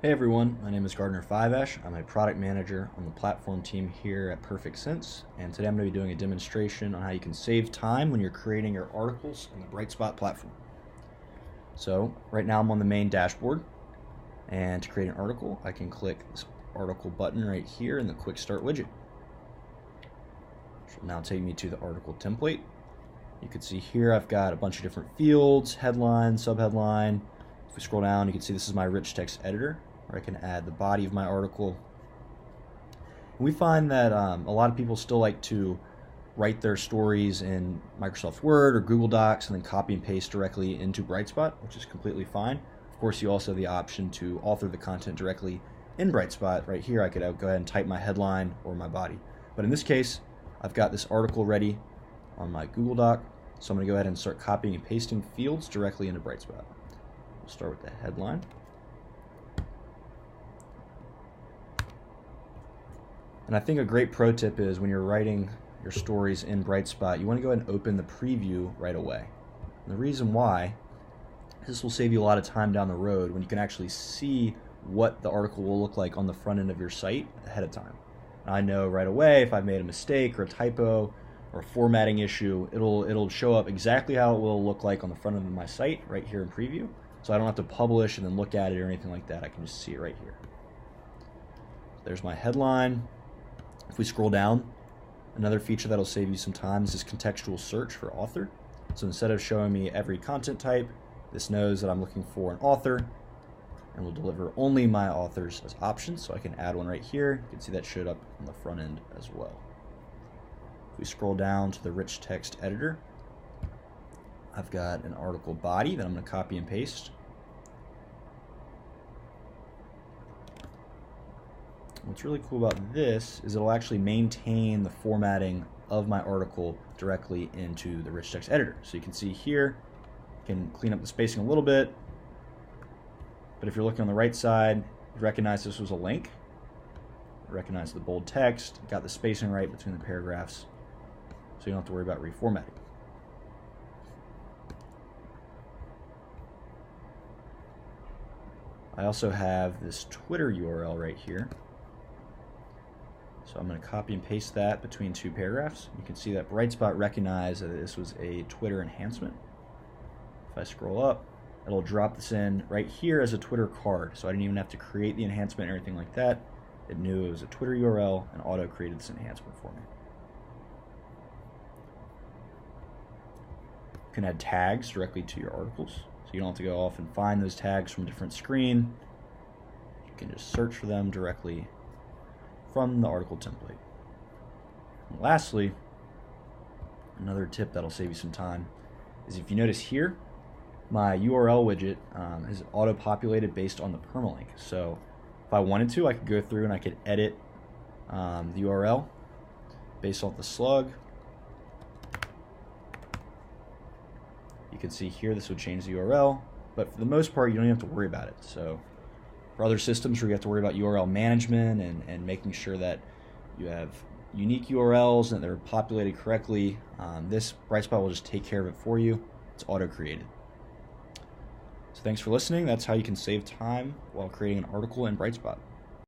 Hey everyone, my name is Gardner Fiveash. I'm a product manager on the platform team here at Perfect Sense, and today I'm going to be doing a demonstration on how you can save time when you're creating your articles in the Brightspot platform. So right now I'm on the main dashboard, and to create an article I can click this article button right here in the quick start widget. Which will now take me to the article template. You can see here I've got a bunch of different fields, headline, subheadline. If we scroll down you can see this is my rich text editor, where I can add the body of my article. And we find that a lot of people still like to write their stories in Microsoft Word or Google Docs and then copy and paste directly into Brightspot, which is completely fine. Of course, you also have the option to author the content directly in Brightspot. Right here, I could go ahead and type my headline or my body. But in this case, I've got this article ready on my Google Doc, so I'm going to go ahead and start copying and pasting fields directly into Brightspot. We'll start with the headline. And I think a great pro tip is when you're writing your stories in Brightspot, you want to go ahead and open the preview right away. And the reason why is this will save you a lot of time down the road when you can actually see what the article will look like on the front end of your site ahead of time. And I know right away if I've made a mistake or a typo or a formatting issue, it'll show up exactly how it will look like on the front end of my site right here in preview. So I don't have to publish and then look at it or anything like that. I can just see it right here. There's my headline. If we scroll down, another feature that'll save you some time is this contextual search for author. So instead of showing me every content type, this knows that I'm looking for an author and will deliver only my authors as options. So I can add one right here. You can see that showed up on the front end as well. If we scroll down to the rich text editor, I've got an article body that I'm going to copy and paste. What's really cool about this is it'll actually maintain the formatting of my article directly into the rich text editor. So you can see here, you can clean up the spacing a little bit, but if you're looking on the right side, you recognize this was a link. Recognize the bold text, got the spacing right between the paragraphs, so you don't have to worry about reformatting. I also have this Twitter URL right here. So I'm going to copy and paste that between two paragraphs. You can see that Brightspot recognized that this was a Twitter enhancement. If I scroll up, it'll drop this in right here as a Twitter card. So I didn't even have to create the enhancement or anything like that. It knew it was a Twitter URL and auto created this enhancement for me. You can add tags directly to your articles. So you don't have to go off and find those tags from a different screen. You can just search for them directly from the article template. And lastly, another tip that'll save you some time is if you notice here, my URL widget is auto-populated based on the permalink. So if I wanted to, I could go through and I could edit the URL based off the slug. You can see here this would change the URL, but for the most part you don't even have to worry about it. So for other systems where you have to worry about URL management and making sure that you have unique URLs and they're populated correctly, this Brightspot will just take care of it for you. It's auto-created. So thanks for listening. That's how you can save time while creating an article in Brightspot.